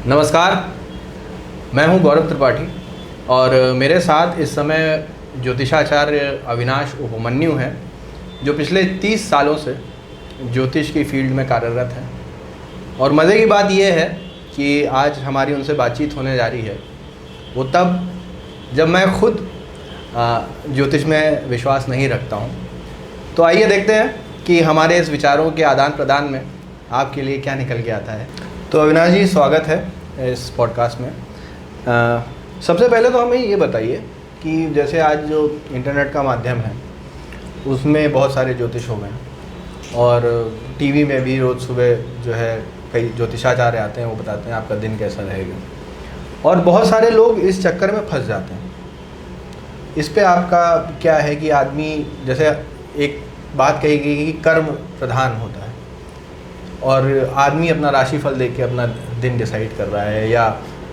नमस्कार, मैं हूं गौरव त्रिपाठी और मेरे साथ इस समय ज्योतिषाचार्य अविनाश उपमन्यु हैं जो पिछले 30 सालों से ज्योतिष की फील्ड में कार्यरत हैं। और मज़े की बात यह है कि आज हमारी उनसे बातचीत होने जा रही है वो तब जब मैं खुद ज्योतिष में विश्वास नहीं रखता हूं। तो आइए देखते हैं कि हमारे इस विचारों के आदान प्रदान में आपके लिए क्या निकल के आता है। तो अविनाश जी, स्वागत है इस पॉडकास्ट में। सबसे पहले तो हमें ये बताइए कि जैसे आज जो इंटरनेट का माध्यम है उसमें बहुत सारे ज्योतिष हो गए और टीवी में भी रोज़ सुबह जो है कई ज्योतिषाचार्य आते हैं, वो बताते हैं आपका दिन कैसा रहेगा और बहुत सारे लोग इस चक्कर में फंस जाते हैं। इस पे आपका क्या है कि आदमी, जैसे एक बात कही गई कि कर्म प्रधान होता है और आदमी अपना राशिफल देख के अपना दिन डिसाइड कर रहा है या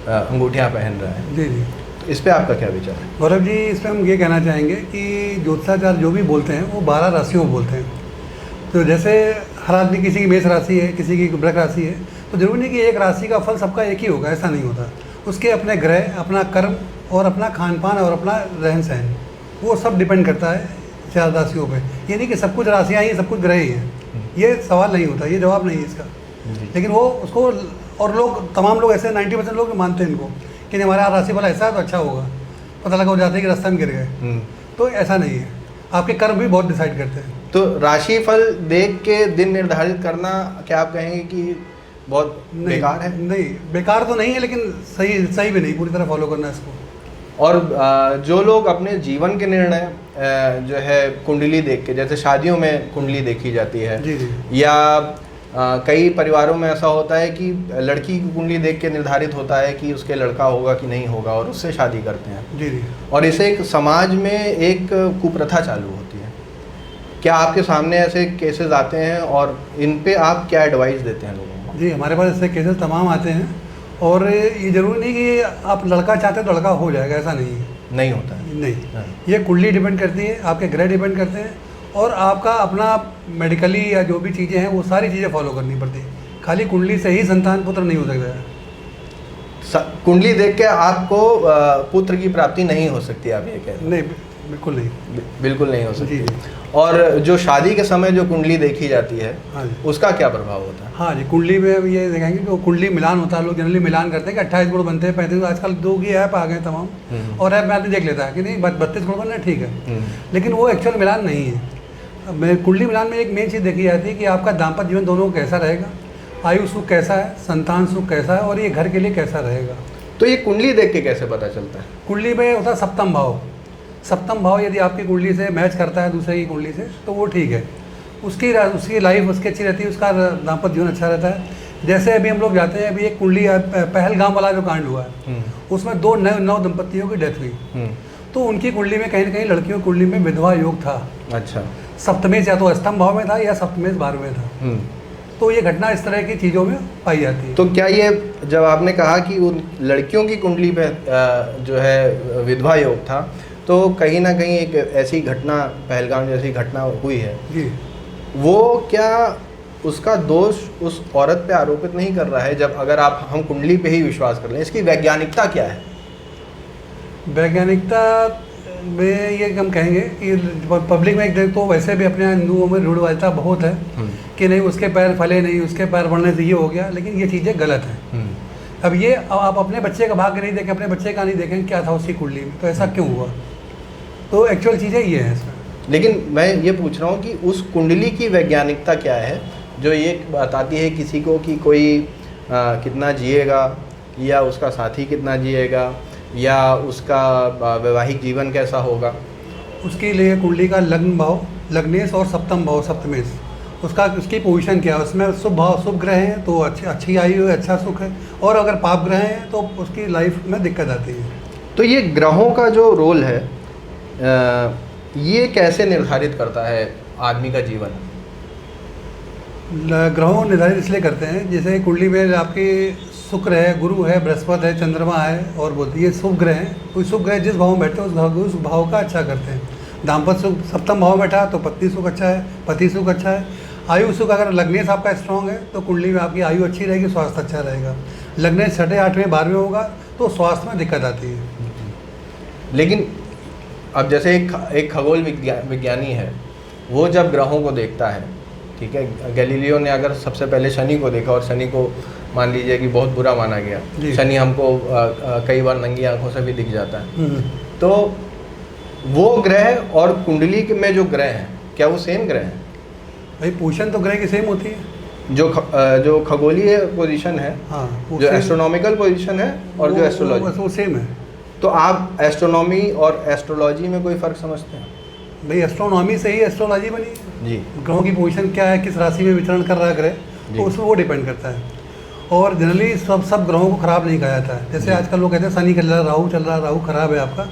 अंगूठियाँ पहन रहा है। जी। तो इस पे आपका क्या विचार है? गौरव जी, इस पर हम ये कहना चाहेंगे कि ज्योतिषाचार्य जो भी बोलते हैं वो 12 राशियों में बोलते हैं। तो जैसे हर आदमी, किसी की मेष राशि है, किसी की वृश्चिक राशि है, तो जरूरी नहीं कि एक राशि का फल सबका एक ही होगा, ऐसा नहीं होता। उसके अपने ग्रह, अपना कर्म और अपना खान पान और अपना रहन सहन, वो सब डिपेंड करता है 4 राशियों पे। ये नहीं कि सब कुछ राशियाँ ही, सब कुछ ग्रह ही हैं, ये सवाल नहीं होता, ये जवाब नहीं है इसका। लेकिन वो उसको, और लोग, तमाम लोग ऐसे 90% लोग मानते हैं इनको कि नहीं, हमारा राशि वाला ऐसा है तो अच्छा होगा, पता लगा हो जाता है कि रास्ते में गिर गए। तो ऐसा नहीं है, आपके कर्म भी बहुत डिसाइड करते हैं। तो राशिफल देख के दिन निर्धारित करना, क्या आप कहेंगे कि बहुत बेकार है? नहीं, बेकार तो नहीं है, लेकिन सही भी नहीं, पूरी तरह फॉलो करना है इसको। और जो लोग अपने जीवन के निर्णय जो है कुंडली देख के, जैसे शादियों में कुंडली देखी जाती है, जी। या कई परिवारों में ऐसा होता है कि लड़की की कुंडली देख के निर्धारित होता है कि उसके लड़का होगा कि नहीं होगा और उससे शादी करते हैं। जी। और इसे एक समाज में एक कुप्रथा चालू होती है। क्या आपके सामने ऐसे केसेस आते हैं और इन पे आप क्या एडवाइस देते हैं लोगों को? जी, हमारे पास ऐसे केसेस तमाम आते हैं और ये ज़रूरी नहीं कि आप लड़का चाहते हैं तो लड़का हो जाएगा, ऐसा नहीं है। नहीं होता है। नहीं, ये कुंडली डिपेंड करती है, आपके ग्रह डिपेंड करते हैं और आपका अपना मेडिकली या जो भी चीज़ें हैं वो सारी चीज़ें फॉलो करनी पड़ती है। खाली कुंडली से ही संतान पुत्र नहीं हो सकता है। कुंडली देख के आपको पुत्र की प्राप्ति नहीं हो सकती, आप ये कह रहे हैं? नहीं, बिल्कुल नहीं, बिल्कुल नहीं हो सकती। जी। और जो शादी के समय जो कुंडली देखी जाती है, हाँ जी, उसका क्या प्रभाव होता है? हाँ जी, कुंडली में ये देखेंगे कि कुंडली मिलान होता है। लोग जनरली मिलान करते हैं कि 28 गुण बनते हैं, 35। आजकल 2 की ऐप आ गए तमाम, और ऐप में आदमी देख लेता है कि नहीं 32 गुण बनना है, ठीक है। लेकिन वो एक्चुअल मिलान नहीं है। कुंडली मिलान में एक मेन चीज़ देखी जाती है कि आपका दाम्पत्य जीवन दोनों को कैसा रहेगा, आयु सुख कैसा है, संतान सुख कैसा है और ये घर के लिए कैसा रहेगा। तो ये कुंडली देख के कैसे पता चलता है? कुंडली में होता है सप्तम भाव। सप्तम भाव यदि आपकी कुंडली से मैच करता है दूसरे की कुंडली से तो वो ठीक है, उसकी लाइफ उसकी अच्छी रहती है, उसका दाम्पत्य जीवन अच्छा रहता है। जैसे अभी हम लोग जाते हैं, अभी एक कुंडली पहलगाम वाला जो कांड हुआ है उसमें 2 दंपतियों की डेथ हुई। तो उनकी कुंडली में कहीं ना कहीं, लड़कियों की कुंडली में विधवा योग था। अच्छा। सप्तमेश या तो अष्टम भाव में था या सप्तमेश 12वें था। तो ये घटना इस तरह की चीज़ों में पाई जाती है। तो क्या ये, जब आपने कहा कि उन लड़कियों की कुंडली पे जो है विधवा योग था, तो कहीं ना कहीं एक ऐसी घटना, पहलगाम जैसी घटना हुई है जी, वो क्या उसका दोष उस औरत पे आरोपित नहीं कर रहा है? जब अगर हम कुंडली पे ही विश्वास कर लें, इसकी वैज्ञानिकता क्या है? वैज्ञानिकता में ये हम कहेंगे कि पब्लिक में एक तो वैसे भी अपने हिंदुओं में रूढ़वादिता बहुत है कि नहीं उसके पैर फले नहीं, उसके पैर बढ़ने से ये हो गया, लेकिन ये चीज़ें गलत हैं। अब ये आप अपने बच्चे का भाग्य नहीं देखें, अपने बच्चे का नहीं देखें क्या था उसकी कुंडली में, तो ऐसा क्यों हुआ। तो एक्चुअल चीज़ें ये हैं इसमें। लेकिन मैं ये पूछ रहा हूँ कि उस कुंडली की वैज्ञानिकता क्या है जो ये बताती है किसी को कि कोई कितना जिएगा, या उसका साथी कितना जिएगा, या उसका वैवाहिक जीवन कैसा होगा? उसके लिए कुंडली का लग्न भाव, लग्नेश और सप्तम भाव, सप्तमेश, उसकी पोजीशन क्या है, उसमें शुभ भाव, शुभ ग्रह हैं तो अच्छी आयु है, अच्छा सुख है, और अगर पाप ग्रह हैं तो उसकी लाइफ में दिक्कत आती है। तो ये ग्रहों का जो रोल है, ये कैसे निर्धारित करता है आदमी का जीवन? ग्रहों निर्धारित इसलिए करते हैं, जैसे कुंडली में आपके शुक्र है, गुरु है, बृहस्पति है, चंद्रमा है और बुध, ये शुभ ग्रह हैं। कोई शुभ ग्रह जिस भाव में बैठते हैं उस भाव का अच्छा करते हैं। दाम्पत्य सुख सप्तम भाव में बैठा तो पत्नी सुख अच्छा है, पति सुख अच्छा है। आयु सुख अगर लग्नेश आपका स्ट्रॉन्ग है तो कुंडली में आपकी आयु अच्छी रहेगी, स्वास्थ्य अच्छा रहेगा। लग्न 6ठे 8वें 12वें होगा तो स्वास्थ्य में दिक्कत आती है। लेकिन अब जैसे एक खगोल विज्ञानी है, वो जब ग्रहों को देखता है, ठीक है, गैलीलियो ने अगर सबसे पहले शनि को देखा और शनि को मान लीजिए कि बहुत बुरा माना गया, शनि हमको कई बार नंगी आंखों से भी दिख जाता है, तो वो ग्रह और कुंडली में जो ग्रह हैं क्या वो सेम ग्रह हैं? भाई पोजीशन तो ग्रह की सेम होती है, जो खगोलीय पोजीशन है, हाँ, जो एस्ट्रोनॉमिकल पोजीशन है और जो एस्ट्रोलॉजी, वो सेम है। तो आप एस्ट्रोनॉमी और एस्ट्रोलॉजी में कोई फ़र्क समझते हैं? भाई एस्ट्रोनॉमी से ही एस्ट्रोलॉजी बनी है जी। ग्रहों की पोजीशन क्या है, किस राशि में विचरण कर रहा है ग्रह, तो उसमें वो डिपेंड करता है। और जनरली सब ग्रहों को ख़राब नहीं कहा जाता है। जैसे आजकल लोग कहते हैं शनि चल रहा है, राहु चल रहा है, राहु खराब है आपका,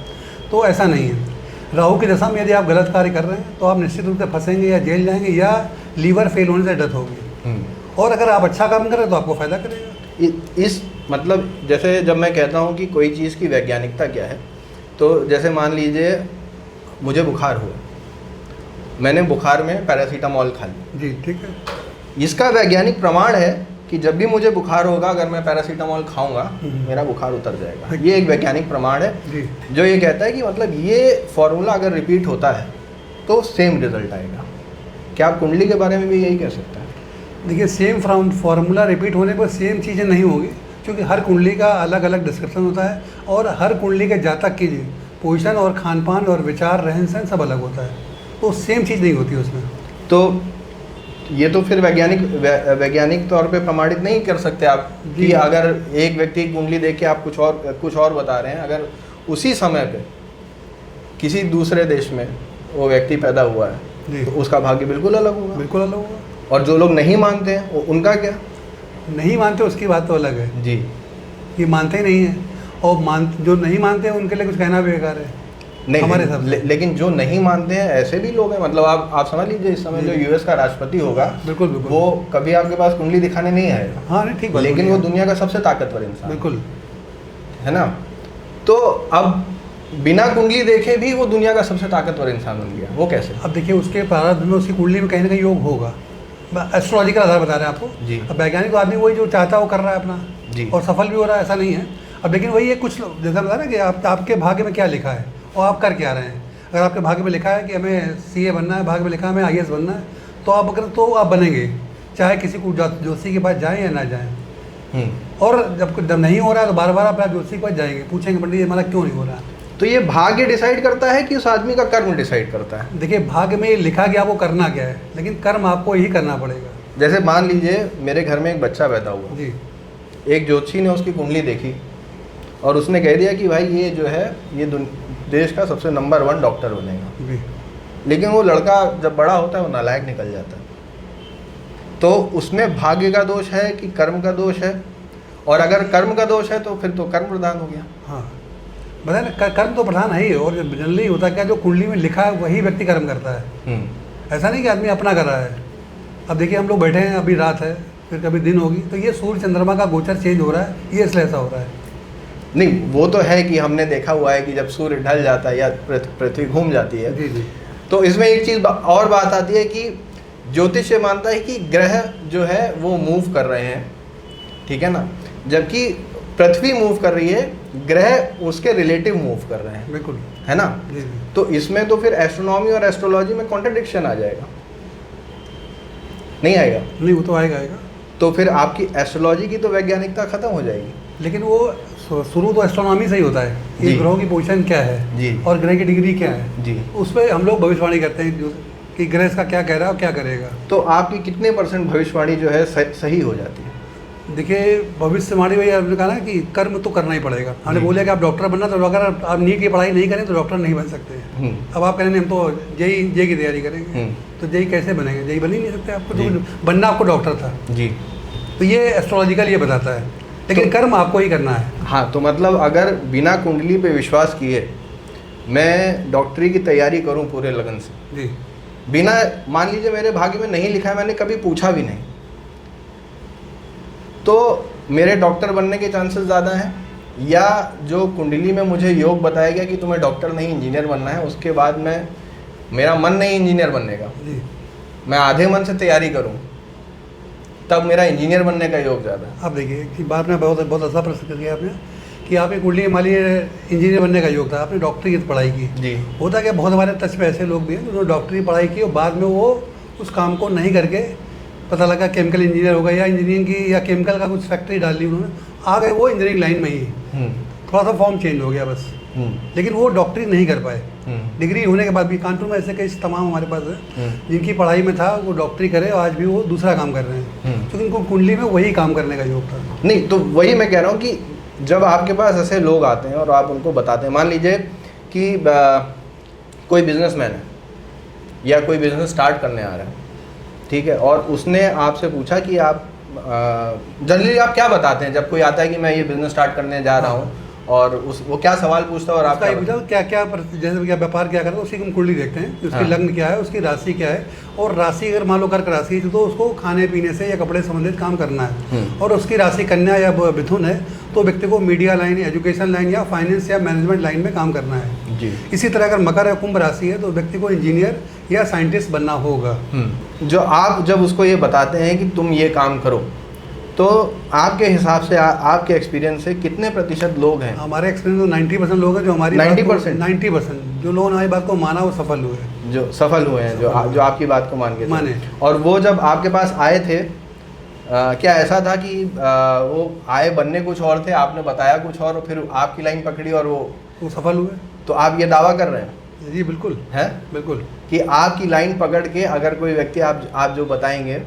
तो ऐसा नहीं है। राहु की दशा में यदि आप गलत कार्य कर रहे हैं तो आप निश्चित रूप से फंसेंगे या जेल जाएंगे या लीवर फेल होने से डेथ होगी। और अगर आप अच्छा काम करें तो आपको फ़ायदा करेगा। इस मतलब जैसे जब मैं कहता हूँ कि कोई चीज़ की वैज्ञानिकता क्या है, तो जैसे मान लीजिए मुझे बुखार हुआ, मैंने बुखार में पैरासीटामॉल खा ली, जी ठीक है, इसका वैज्ञानिक प्रमाण है कि जब भी मुझे बुखार होगा अगर मैं पैरासीटामॉल खाऊंगा मेरा बुखार उतर जाएगा। ये एक वैज्ञानिक प्रमाण है जी, जो ये कहता है कि मतलब ये फॉर्मूला अगर रिपीट होता है तो सेम रिजल्ट आएगा। क्या आप कुंडली के बारे में भी यही कह सकते हैं? देखिए सेम फार्मूला रिपीट होने पर सेम चीज़ें नहीं होगी, क्योंकि हर कुंडली का अलग अलग डिस्क्रिप्शन होता है और हर कुंडली के जातक की पोजीशन और खान पान और विचार रहन सहन सब अलग होता है, तो सेम चीज़ नहीं होती उसमें। तो ये तो फिर वैज्ञानिक तौर पे प्रमाणित नहीं कर सकते आप कि अगर एक व्यक्ति की कुंडली देख के आप कुछ और बता रहे हैं, अगर उसी समय पे किसी दूसरे देश में वो व्यक्ति पैदा हुआ है तो उसका भाग्य बिल्कुल अलग होगा। बिल्कुल अलग होगा। और जो लोग नहीं मानते हैं उनका क्या? नहीं मानते उसकी बात तो अलग है जी, ये मानते ही नहीं है, और जो नहीं मानते हैं उनके लिए कुछ कहना भी बेकार है नहीं हमारे हिसाब से। लेकिन जो नहीं मानते हैं ऐसे भी लोग हैं, मतलब आप समझ लीजिए इस समय जो यूएस का राष्ट्रपति होगा, बिल्कुल बिल्कुल, वो कभी आपके पास कुंडली दिखाने नहीं आएगा। हाँ नहीं ठीक, लेकिन वो दुनिया का सबसे ताकतवर इंसान बिल्कुल है ना। तो अब बिना कुंडली देखे भी वो दुनिया का सबसे ताकतवर इंसान बन गया, वो कैसे? अब देखिए उसके प्रारब्ध में उसकी कुंडली में कहीं ना कहीं योग होगा, एस्ट्रोलॉजिकल आधार बता रहे हैं आपको जी। अब वैज्ञानिक आदमी वही जो चाहता है वो कर रहा है अपना जी, और सफल भी हो रहा है, ऐसा नहीं है। अब लेकिन वही है कुछ लोग जैसा बता रहे हैं कि आपके भाग्य में क्या लिखा है और आप कर क्या रहे हैं। अगर आपके भाग्य में लिखा है कि हमें सीए बनना है, भाग्य में लिखा है हमें आईएएस बनना है, तो आप बनेंगे, चाहे किसी को ज्योतिषी के पास जाएं या ना जाएं। और जब नहीं हो रहा है तो बार बार आप ज्योतिषी के पास जाएंगे, पूछेंगे पंडित जी हमारा क्यों नहीं हो रहा है। तो ये भाग्य डिसाइड करता है कि उस आदमी का कर्म डिसाइड करता है? देखिए भाग्य में लिखा गया आपको करना क्या है, लेकिन कर्म आपको ही करना पड़ेगा। जैसे मान लीजिए मेरे घर में एक बच्चा पैदा हुआ जी, एक ज्योतिषी ने उसकी कुंडली देखी और उसने कह दिया कि भाई ये जो है ये देश का सबसे नंबर 1 डॉक्टर बनेगा जी, लेकिन वो लड़का जब बड़ा होता है वो नालायक निकल जाता है, तो उसमें भाग्य का दोष है कि कर्म का दोष है? और अगर कर्म का दोष है तो फिर तो कर्म प्रधान हो गया। हाँ बताए ना, कर्म तो प्रधान है ही, और जनरली होता क्या जो कुंडली में लिखा है वही व्यक्ति कर्म करता है। ऐसा नहीं कि आदमी अपना कर रहा है। अब देखिए हम लोग बैठे हैं, अभी रात है फिर कभी दिन होगी, तो ये सूर्य चंद्रमा का गोचर चेंज हो रहा है, ये इसलिए ऐसा हो रहा है। नहीं वो तो है कि हमने देखा हुआ है कि जब सूर्य ढल जाता है या पृथ्वी घूम जाती है, जी जी, तो इसमें एक चीज़ और बात आती है कि ज्योतिष मानता है कि ग्रह जो है वो मूव कर रहे हैं, ठीक है ना, जबकि पृथ्वी मूव कर रही है, ग्रह उसके रिलेटिव मूव कर रहे हैं, बिल्कुल है ना। जी जी, तो इसमें तो फिर एस्ट्रोनॉमी और एस्ट्रोलॉजी में कॉन्ट्रडिक्शन आ जाएगा, नहीं आएगा? नहीं वो तो आएगा। तो फिर आपकी एस्ट्रोलॉजी की तो वैज्ञानिकता खत्म हो जाएगी। लेकिन वो शुरू तो एस्ट्रोनॉमी से ही होता है कि ग्रहों की पोजीशन क्या है जी, और ग्रह की डिग्री क्या है जी, उस पर हम लोग भविष्यवाणी करते हैं कि ग्रह इसका क्या कह रहा है और क्या करेगा। तो आपकी कितने % भविष्यवाणी जो है सही हो जाती है? देखिए भविष्यवाणी वही आपने कहा ना कि कर्म तो करना ही पड़ेगा। हमने बोला कि आप डॉक्टर बनना, तो अगर आप नीट की पढ़ाई नहीं करें तो डॉक्टर नहीं बन सकते। अब आप कहेंगे हम तो जेई की तैयारी करेंगे, तो जेई कैसे बनेंगे? जेई बन ही नहीं सकते, आपको तो बनना आपको डॉक्टर था जी। तो ये एस्ट्रोलॉजिकल ये बताता है, लेकिन कर्म आपको ही करना है। हाँ, तो मतलब अगर बिना कुंडली पे विश्वास किए मैं डॉक्टरी की तैयारी करूं पूरे लगन से, जी, बिना मान लीजिए मेरे भाग्य में नहीं लिखा है, मैंने कभी पूछा भी नहीं, तो मेरे डॉक्टर बनने के चांसेस ज़्यादा हैं? या जो कुंडली में मुझे योग बताया गया कि तुम्हें डॉक्टर नहीं इंजीनियर बनना है, उसके बाद मेरा मन नहीं इंजीनियर बनने का, जी, मैं आधे मन से तैयारी करूं तब मेरा इंजीनियर बनने का योग ज़्यादा है। आप देखिए कि बात में बहुत बहुत अच्छा प्रश्न किया आपने कि आपकी कुंडली मान लीजिए इंजीनियर बनने का योग था, आपने डॉक्टरी की पढ़ाई की। जी। होता क्या, बहुत हमारे टच में ऐसे लोग भी हैं जिन्होंने डॉक्टरी पढ़ाई की और बाद में वो उस काम को नहीं करके पता लगा केमिकल इंजीनियर हो गया या इंजीनियरिंग की या केमिकल का कुछ फैक्ट्री डाल ली उन्होंने, आ गए वो इंजीनियरिंग लाइन में ही, थोड़ा सा फॉर्म चेंज हो गया बस, लेकिन वो डॉक्टरी नहीं कर पाए। डिग्री होने के बाद भी कानपुर में ऐसे कई तमाम हमारे पास है जिनकी पढ़ाई में था वो डॉक्टरी करे और आज भी वो दूसरा काम कर रहे हैं, क्योंकि उनको कुंडली में वही काम करने का योग था। नहीं, तो वही मैं कह रहा हूँ कि जब आपके पास ऐसे लोग आते हैं और आप उनको बताते हैं, मान लीजिए कि कोई बिजनेसमैन है या कोई बिजनेस स्टार्ट करने आ रहा है, ठीक है, और उसने आपसे पूछा कि आप जनरली आप क्या बताते हैं जब कोई आता है कि मैं ये बिजनेस स्टार्ट करने जा रहा हूँ, और वो क्या सवाल पूछता है और आप ये पूछा क्या क्या जैसे क्या व्यापार क्या करता है उसी की हम कुंडली देखते हैं कि उसकी लग्न क्या है, उसकी राशि क्या है, और राशि अगर मान लो कर्क राशि है तो उसको खाने पीने से या कपड़े संबंधित काम करना है, और उसकी राशि कन्या या मिथुन है तो व्यक्ति को मीडिया लाइन, एजुकेशन लाइन या फाइनेंस या मैनेजमेंट लाइन में काम करना है जी। इसी तरह अगर मकर या कुंभ राशि है तो व्यक्ति को इंजीनियर या साइंटिस्ट बनना होगा। जो आप जब उसको ये बताते हैं कि तुम ये काम करो, तो आपके हिसाब से आपके एक्सपीरियंस से कितने प्रतिशत लोग हैं? हमारे एक्सपीरियंस में 90% लोग हैं जो हमारी 90% जो लोगों ने हमारी बात को माना वो सफल हुए, जो सफल हुए हैं, जो आपकी बात को मान के माने। और वो जब आपके पास आए थे, क्या ऐसा था कि वो आए बनने कुछ और थे, आपने बताया कुछ और फिर आपकी लाइन पकड़ी और वो सफल हुए? तो आप ये दावा कर रहे हैं? जी बिल्कुल है, बिल्कुल कि आपकी लाइन पकड़ के अगर कोई व्यक्ति आप जो बताएंगे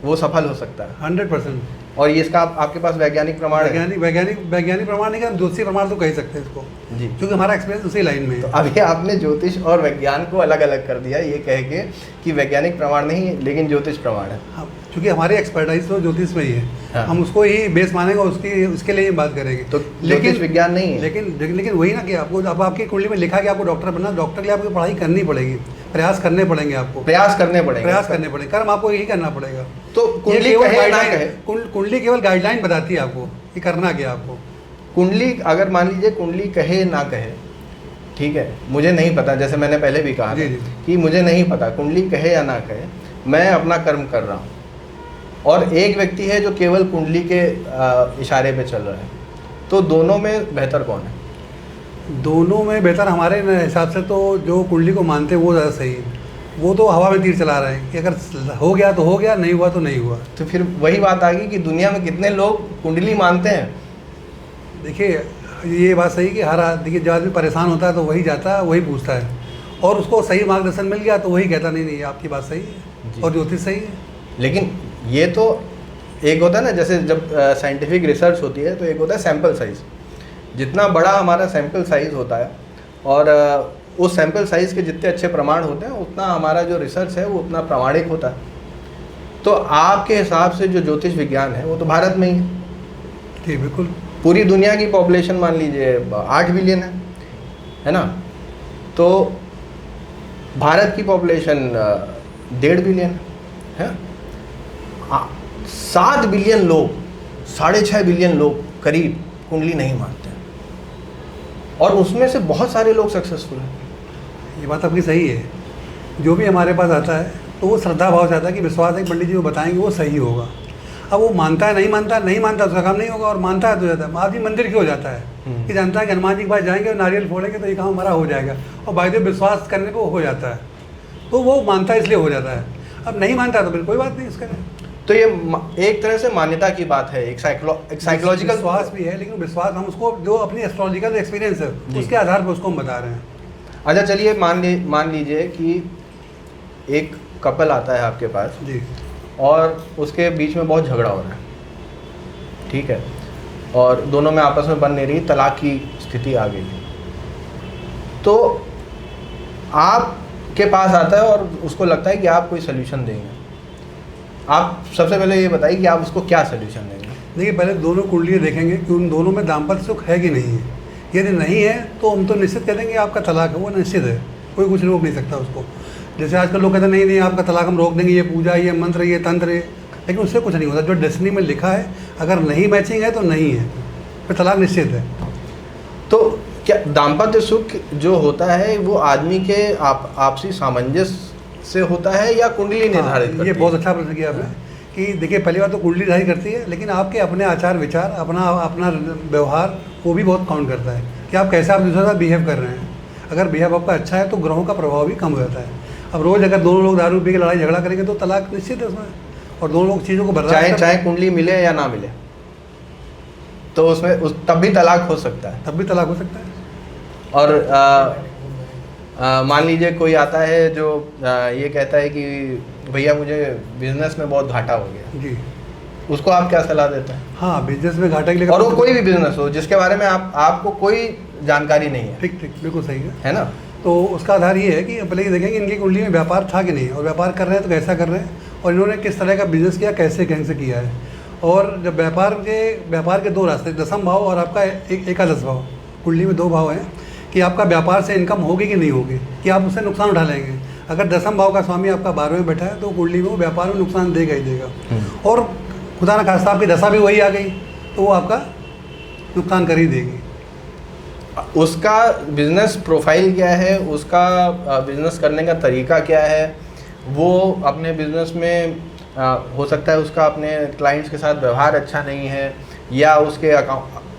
वो सफल हो सकता है 100%। और ये इसका आपके पास वैज्ञानिक प्रमाण है? वैज्ञानिक प्रमाण नहीं, ज्योतिषी प्रमाण तो कह सकते हैं इसको जी, क्योंकि हमारा एक्सपीरियंस उसी लाइन में है। तो अभी आपने ज्योतिष और विज्ञान को अलग अलग कर दिया ये कह के कि वैज्ञानिक प्रमाण नहीं लेकिन ज्योतिष प्रमाण है। हाँ, क्योंकि हमारी एक्सपर्टाइज तो ज्योतिष में ही है। हाँ। हम उसको ही बेस मानेंगे और उसके लिए ही बात करेंगे। तो ज्योतिष विज्ञान नहीं है। लेकिन वही ना कि आपको अब आपकी कुंडली में लिखा कि आपको डॉक्टर बनना, डॉक्टर के लिए आपको पढ़ाई करनी पड़ेगी, प्रयास करने पड़ेंगे, आपको प्रयास करने पड़ेंगे, कर्म आपको यही करना पड़ेगा। तो कुंडली कहे ना कहे, कुंडली केवल गाइडलाइन बताती है आपको कि करना क्या आपको। कुंडली अगर मान लीजिए कुंडली कहे ना कहे, ठीक है, मुझे नहीं पता, जैसे मैंने पहले भी कहा कि मुझे नहीं पता कुंडली कहे या ना कहे, मैं अपना कर्म कर रहा हूँ, और एक व्यक्ति है जो केवल कुंडली के इशारे पे चल रहा है, तो दोनों में बेहतर कौन है? दोनों में बेहतर हमारे हिसाब से तो जो कुंडली को मानते हैं वो ज़्यादा सही है। वो तो हवा में तीर चला रहे हैं कि अगर हो गया तो हो गया, नहीं हुआ तो नहीं हुआ। तो फिर वही बात आ गई कि दुनिया में कितने लोग कुंडली मानते हैं। देखिए ये बात सही कि हर देखिए जब आदमी परेशान होता है तो वही जाता है, वही पूछता है, और उसको सही मार्गदर्शन मिल गया तो वही कहता नहीं आपकी बात सही है और ज्योतिष सही है। लेकिन ये तो एक होता है ना, जैसे जब साइंटिफिक रिसर्च होती है तो एक होता है सैंपल साइज़। जितना बड़ा हमारा सैंपल साइज़ होता है और उस सैंपल साइज़ के जितने अच्छे प्रमाण होते हैं उतना हमारा जो रिसर्च है वो उतना प्रामाणिक होता है। तो आपके हिसाब से जो ज्योतिष विज्ञान है वो तो भारत में ही है। जी बिल्कुल। पूरी पूरी दुनिया की पॉपुलेशन मान लीजिए 8 बिलियन है ना, तो भारत की पॉपुलेशन 1.5 बिलियन है। 7 बिलियन लोग, 6.5 बिलियन लोग करीब कुंडली नहीं मानते हैं, और उसमें से बहुत सारे लोग सक्सेसफुल हैं। ये बात आपकी सही है। जो भी हमारे पास आता है तो वो श्रद्धा भाव से आता है कि विश्वास है कि पंडित जी वो बताएंगे वो सही होगा। अब वो मानता है नहीं मानता उसका काम नहीं होगा, और मानता है तो जाता है। आदमी मंदिर क्यों जाता है कि जानता है कि हनुमान जी के पास जाएंगे और नारियल फोड़ेंगे तो ये काम हमारा हो जाएगा, और बाय द वे विश्वास करने पर हो जाता है, तो वो मानता है इसलिए हो जाता है। अब नहीं मानता तो फिर कोई बात नहीं इसका। तो ये एक तरह से मान्यता की बात है, एक साइकोलॉजिकल विश्वास भी है, लेकिन विश्वास हम उसको जो अपनी एस्ट्रोलॉजिकल एक्सपीरियंस है उसके आधार पर उसको हम बता रहे हैं। अच्छा चलिए मान लीजिए कि एक कपल आता है आपके पास जी, और उसके बीच में बहुत झगड़ा हो रहा है, ठीक है, और दोनों में आपस में बन नहीं रही, तलाक की स्थिति आ गई, तो आपके पास आता है और उसको लगता है कि आप कोई सोल्यूशन देंगे। आप सबसे पहले ये बताइए कि आप उसको क्या सोल्यूशन देंगे? देखिए पहले दोनों कुंडलियाँ देखेंगे कि उन दोनों में दाम्पत्य सुख है कि नहीं है। यदि नहीं है तो हम तो निश्चित कह देंगे आपका तलाक है, वो निश्चित है, कोई कुछ रोक नहीं सकता उसको। जैसे आजकल लोग कहते हैं नहीं आपका तलाक हम रोक देंगे, ये पूजा, ये मंत्र, ये तंत्र, लेकिन उससे कुछ नहीं होता। जो डेस्टिनी में लिखा है अगर नहीं मैचिंग है तो नहीं है, फिर तलाक निश्चित है। तो क्या दाम्पत्य सुख जो होता है वो आदमी के आपसी सामंजस्य से होता है या कुंडली निर्धारित करती है? ये बहुत अच्छा प्रश्न किया आपने कि देखिए पहली बात तो कुंडली जाहिर करती है, लेकिन आपके अपने आचार विचार, अपना अपना व्यवहार, वो भी बहुत काउंट करता है कि आप कैसे आप दूसरे के साथ बिहेव कर रहे हैं। अगर बिहेव आपका अच्छा है तो ग्रहों का प्रभाव भी कम हो जाता है। अब रोज़ अगर दोनों लोग दारू पी के लड़ाई झगड़ा करेंगे तो तलाक निश्चित है उसमें, और दोनों लोग चीज़ों को बर्दाश्त चाहे कुंडली मिले या ना मिले, तो उसमें तब भी तलाक हो सकता है। तब भी तलाक हो सकता है। और मान लीजिए कोई आता है जो ये कहता है कि भैया मुझे बिजनेस में बहुत घाटा हो गया जी, उसको आप क्या सलाह देते हैं? हाँ, बिजनेस में घाटा के लिए, और वो कोई भी बिजनेस हो जिसके बारे में आपको कोई जानकारी नहीं है। ठीक, बिल्कुल सही है ना? तो उसका आधार ये है कि पहले ये देखेंगे इनकी कुंडली में व्यापार था कि नहीं, और व्यापार कर रहे हैं तो कैसा कर रहे हैं, और इन्होंने किस तरह का बिजनेस किया, कैसे से किया है। और जब व्यापार के दो रास्ते, दसम भाव और आपका एकादश भाव, कुंडली में दो भाव हैं कि आपका व्यापार से इनकम होगी कि नहीं होगी, कि आप उससे नुकसान उठा लेंगे। अगर दसम भाव का स्वामी आपका 12वें में बैठा है तो कुंडली में वो व्यापार में नुकसान देगा ही देगा, और खुदा न खास्ता आपकी दशा भी वही आ गई तो वो आपका नुकसान कर ही देगी। उसका बिजनेस प्रोफाइल क्या है, उसका बिजनेस करने का तरीका क्या है, वो अपने बिजनेस में हो सकता है उसका अपने क्लाइंट्स के साथ व्यवहार अच्छा नहीं है, या उसके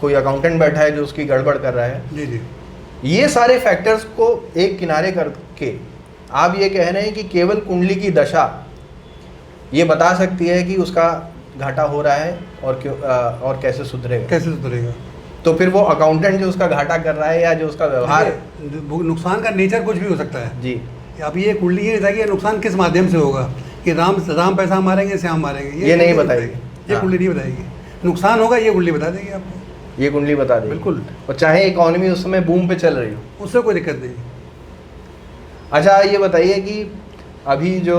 कोई अकाउंटेंट बैठा है जो उसकी गड़बड़ कर रहा है। जी जी, ये सारे फैक्टर्स को एक किनारे करके आप ये कह रहे हैं कि केवल कुंडली की दशा ये बता सकती है कि उसका घाटा हो रहा है और क्यों और कैसे सुधरेगा। तो फिर वो अकाउंटेंट जो उसका घाटा कर रहा है या जो उसका व्यवहार, नुकसान का नेचर कुछ भी हो सकता है जी। अब ये कुंडली ये बताएगी नुकसान किस माध्यम से होगा, कि राम पैसा मारेंगे, श्याम मारेंगे, ये नहीं बताएगी, ये कुंडली नहीं बताएगी। नुकसान होगा ये कुंडली बता देगी आपको, ये कुंडली बता देगी बिल्कुल। और चाहे इकोनॉमी उस समय बूम पे चल रही हो, उससे कोई दिक्कत नहीं। अच्छा ये बताइए कि अभी जो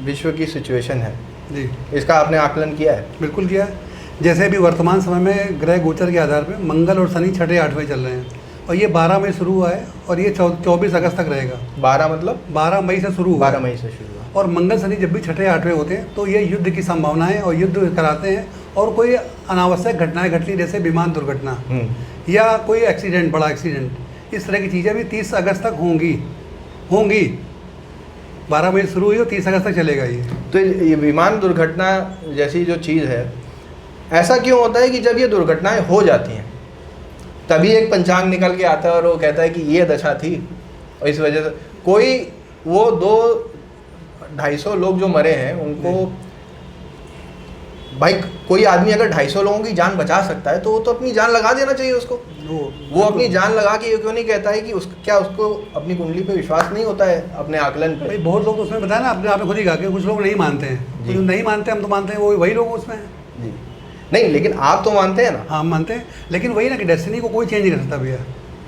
विश्व की सिचुएशन है जी, इसका आपने आकलन किया है? बिल्कुल किया है। जैसे अभी वर्तमान समय में ग्रह गोचर के आधार पर मंगल और शनि 6, 8वें चल रहे हैं, और ये 12 मई शुरू हुआ है और ये 24 अगस्त तक रहेगा। 12 मतलब 12 मई से शुरू हुआ, 12 मई से शुरू हुआ। और मंगल शनि जब भी 6, 8वें होते हैं तो ये युद्ध की संभावना है और युद्ध कराते हैं, और कोई अनावश्यक घटनाएं घटती जैसे विमान दुर्घटना या कोई एक्सीडेंट, बड़ा एक्सीडेंट, इस तरह की चीज़ें भी 30 अगस्त तक होंगी। 12 मई शुरू हुई और 30 अगस्त तक चलेगा ये। तो ये विमान दुर्घटना जैसी जो चीज़ है, ऐसा क्यों होता है कि जब ये दुर्घटनाएं हो जाती हैं तभी एक पंचांग निकल के आता है और वो कहता है कि ये दशा थी और इस वजह से कोई वो 200-250 लोग जो मरे हैं उनको, भाई कोई आदमी अगर 250 लोगों की जान बचा सकता है तो वो तो अपनी जान लगा देना चाहिए उसको। वो अपनी जान लगा के ये क्यों नहीं कहता है कि क्या उसको अपनी कुंडली पे विश्वास नहीं होता है, अपने आकलन पे? भाई बहुत लोग उसमें बताया ना, आपने खुद ही कहा कि कुछ लोग नहीं मानते हैं, जो नहीं मानते हम तो मानते हैं, वो वही लोग उसमें हैं। जी नहीं, लेकिन आप तो मानते हैं ना? हाँ मानते हैं, लेकिन वही ना कि डेस्टिनी को कोई चेंज नहीं कर सकता भैया।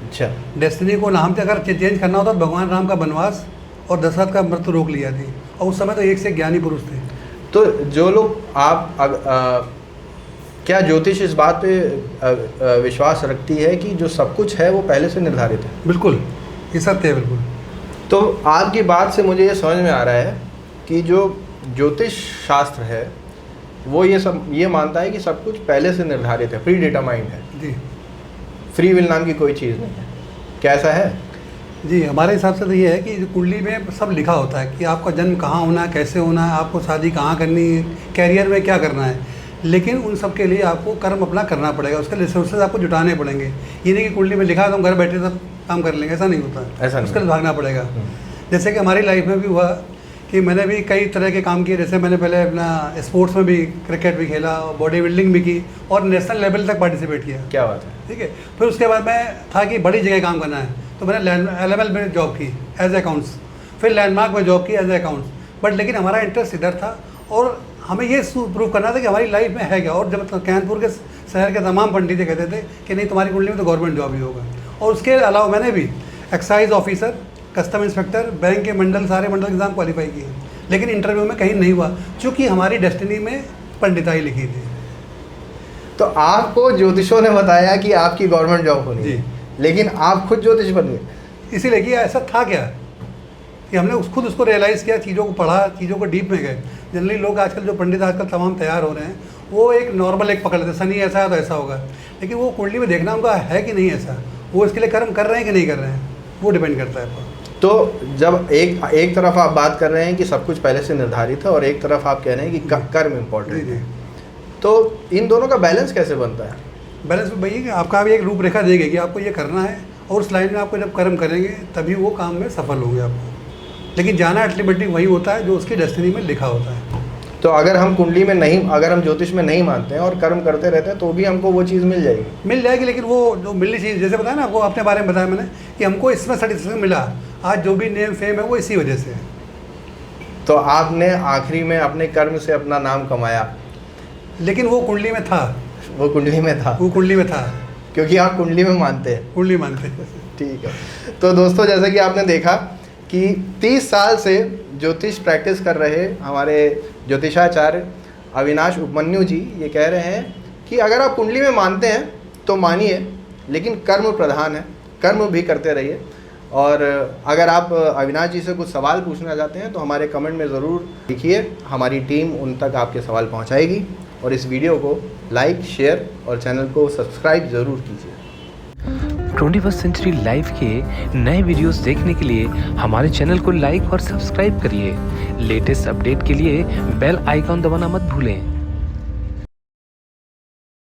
अच्छा, डेस्टिनी को नाम से अगर चेंज करना होता तो भगवान राम का वनवास और दशरथ का मृत्यु रोक लिया थी, और उस समय तो एक से ज्ञानी पुरुष थे। तो जो लोग क्या ज्योतिष इस बात पे विश्वास रखती है कि जो सब कुछ है वो पहले से निर्धारित है? बिल्कुल, ये सत्य है, बिल्कुल। तो आपकी बात से मुझे ये समझ में आ रहा है कि जो ज्योतिष शास्त्र है वो ये मानता है कि सब कुछ पहले से निर्धारित है, प्री डिटरमाइंड है जी। फ्री विल नाम की कोई चीज़ नहीं है। क्या ऐसा है? जी, हमारे हिसाब से तो ये है कि कुंडली में सब लिखा होता है कि आपका जन्म कहाँ होना है, कैसे होना है, आपको शादी कहाँ करनी है, कैरियर में क्या करना है, लेकिन उन सब के लिए आपको कर्म अपना करना पड़ेगा, उसके रिसोर्सेज आपको जुटाने पड़ेंगे। ये नहीं कि कुंडली में लिखा है तो हम घर बैठे सब काम कर लेंगे, ऐसा नहीं होता है, ऐसा उसके लिए भागना पड़ेगा। जैसे कि हमारी लाइफ में भी हुआ कि मैंने भी कई तरह के काम किए, जैसे मैंने पहले अपना स्पोर्ट्स में भी क्रिकेट भी खेला, बॉडी बिल्डिंग भी की और नेशनल लेवल तक पार्टिसिपेट किया। क्या बात है। ठीक है, फिर उसके बाद मैं था कि बड़ी जगह काम करना है तो मैंने LML में जॉब की एज अकाउंट्स, फिर लैंडमार्क में जॉब की एज अकाउंट्स, बट लेकिन हमारा इंटरेस्ट इधर था और हमें ये प्रूव करना था कि हमारी लाइफ में है क्या। और जब कानपुर के शहर के तमाम पंडित कहते थे कि नहीं तुम्हारी कुंडली में तो गवर्नमेंट जॉब ही होगा। और उसके अलावा मैंने भी excise officer, custom inspector, bank के मंडल, सारे मंडल एग्जाम क्वालिफाई किए, लेकिन इंटरव्यू में कहीं नहीं हुआ क्योंकि हमारी डेस्टिनी में पंडिताई लिखी थी। तो आपको ज्योतिषों ने बताया कि आपकी गवर्नमेंट जॉब होनी है, लेकिन आप खुद ज्योतिष बन गए। इसीलिए कि ऐसा था क्या कि हमने खुद उसको रियलाइज़ किया, चीज़ों को पढ़ा, चीज़ों को डीप में गए। जनरली लोग आजकल जो पंडित आजकल तमाम तैयार हो रहे हैं वो एक नॉर्मल एक पकड़ लेते, शनि ऐसा है तो ऐसा होगा, लेकिन वो कुंडली में देखना उनका है कि नहीं ऐसा, वो इसके लिए कर्म कर रहे हैं कि नहीं कर रहे हैं, वो डिपेंड करता है। तो जब एक तरफ आप बात कर रहे हैं कि सब कुछ पहले से निर्धारित है और एक तरफ आप कह रहे हैं कि कर्म इम्पोर्टेंट है, तो इन दोनों का बैलेंस कैसे बनता है? बैलेंस वही है कि आपका भी एक रूपरेखा देगी कि आपको ये करना है, और उस लाइन में आपको जब कर्म करेंगे तभी वो काम में सफल होंगे आपको। लेकिन जाना अल्टीमेटली वही होता है जो उसकी डेस्टिनी में लिखा होता है। तो अगर हम कुंडली में नहीं, अगर हम ज्योतिष में नहीं मानते हैं और कर्म करते रहते हैं तो भी हमको वो चीज़ मिल जाएगी। लेकिन वो जो मिलनी चाहिए, जैसे बताया ना आपको, अपने बारे में बताया मैंने कि हमको इसमें सर्टिफिकेशन मिला, आज जो भी नेम फेम है वो इसी वजह से है। तो आपने आखिरी में अपने कर्म से अपना नाम कमाया, लेकिन वो कुंडली में था। वो कुंडली में था क्योंकि आप कुंडली में मानते हैं। ठीक है। तो दोस्तों, जैसे कि आपने देखा कि 30 साल से ज्योतिष प्रैक्टिस कर रहे हमारे ज्योतिषाचार्य अविनाश उपमन्यु जी ये कह रहे हैं कि अगर आप कुंडली में मानते हैं तो मानिए, लेकिन कर्म प्रधान है, कर्म भी करते रहिए। और अगर आप अविनाश जी से कुछ सवाल पूछना चाहते हैं तो हमारे कमेंट में ज़रूर लिखिए, हमारी टीम उन तक आपके सवाल पहुंचाएगी। और इस वीडियो को लाइक, शेयर और चैनल को सब्सक्राइब ज़रूर कीजिए। 21st सेंचुरी लाइव के नए वीडियोस देखने के लिए हमारे चैनल को लाइक और सब्सक्राइब करिए। लेटेस्ट अपडेट के लिए बेल आइकॉन दबाना मत भूलें।